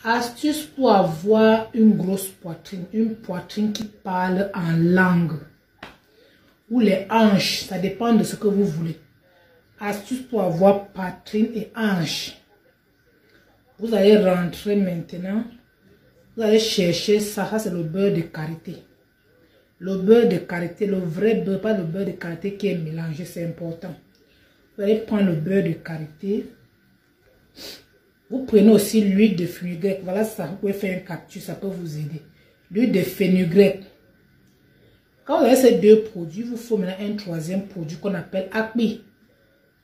Astuce pour avoir une grosse poitrine. Une poitrine qui parle en langue. Ou les hanches. Ça dépend de ce que vous voulez. Astuce pour avoir poitrine et hanches. Vous allez rentrer maintenant. Vous allez chercher ça. Ça c'est le beurre de karité. Le beurre de karité. Le vrai beurre. Pas le beurre de karité qui est mélangé. C'est important. Vous allez prendre le beurre de karité. Vous prenez aussi l'huile de fenugrec. Voilà ça. Vous pouvez faire un capture. Ça peut vous aider. L'huile de fenugrec. Quand vous avez ces deux produits, il vous faut maintenant un troisième produit qu'on appelle akpi.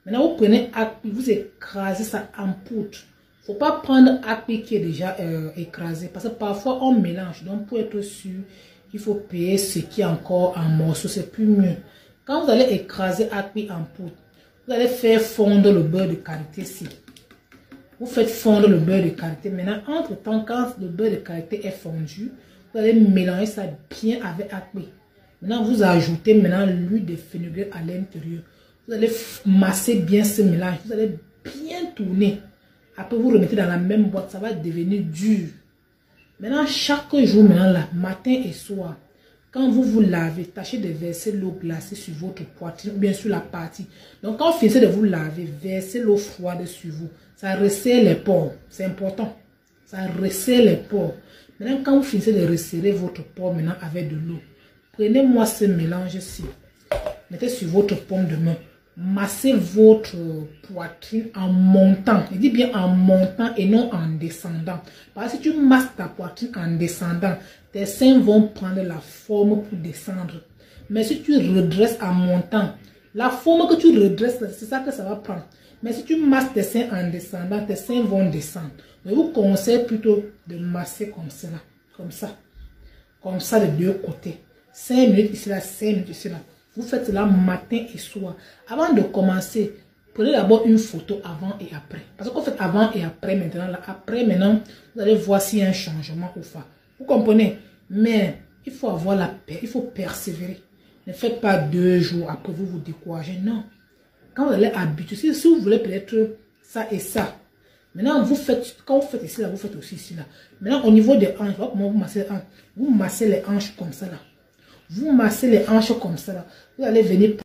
Maintenant, vous prenez akpi. Vous écrasez ça en poudre. Il ne faut pas prendre akpi qui est déjà écrasé. Parce que parfois, on mélange. Donc, pour être sûr, il faut payer ce qui est encore en morceaux. C'est plus mieux. Quand vous allez écraser akpi en poudre, vous allez faire fondre le beurre de karité ici. Vous faites fondre le beurre de karité. Maintenant, entre-temps, quand le beurre de karité est fondu, vous allez mélanger ça bien avec akpi. Maintenant, vous ajoutez maintenant l'huile de fenugrec à l'intérieur. Vous allez masser bien ce mélange. Vous allez bien tourner. Après, vous remettez dans la même boîte. Ça va devenir dur. Maintenant, chaque jour, maintenant, là, matin et soir, quand vous vous lavez, tâchez de verser l'eau glacée sur votre poitrine ou bien sur la partie. Donc, quand vous finissez de vous laver, versez l'eau froide sur vous. Ça resserre les pores. C'est important. Ça resserre les pores. Maintenant, quand vous finissez de resserrer votre pore maintenant avec de l'eau, prenez-moi ce mélange-ci. Mettez sur votre paume de main. Massez votre poitrine en montant. Je dis bien en montant et non en descendant. Parce que si tu masses ta poitrine en descendant, tes seins vont prendre la forme pour descendre. Mais si tu redresses en montant, la forme que tu redresses, c'est ça que ça va prendre. Mais si tu masses tes seins en descendant, tes seins vont descendre. Je vous conseille plutôt de masser comme cela. Comme ça. Comme ça de deux côtés. 5 minutes ici là, 5 minutes ici là. Vous faites cela matin et soir. Avant de commencer, prenez d'abord une photo avant et après. Parce qu'on fait avant et après maintenant. Là, après maintenant, vous allez voir s'il y a un changement ou pas. Vous comprenez? Mais il faut avoir la paix. Il faut persévérer. Ne faites pas 2 jours après vous vous découragez. Non. Quand vous allez habituer, si vous voulez peut-être ça et ça. Maintenant, vous faites, quand vous faites ici là, vous faites aussi ici là. Maintenant, au niveau des hanches, comment vous massez les hanches? Vous massez les hanches comme ça là. Vous massez les hanches comme ça là. Vous allez venir